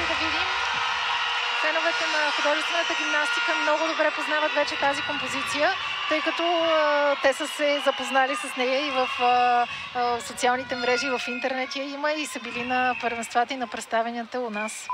да видим. Феновете на художествената гимнастика много добре познават вече тази композиция, тъй като те са се запознали с нея и в социалните мрежи, и в интернет я има и са били на първенствата и на представенията у нас.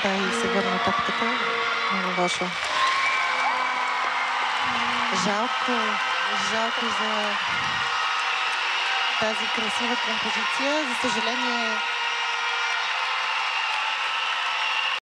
Да, и се върна топката. Много лошо. Жалко за тази красива композиция. За съжаление,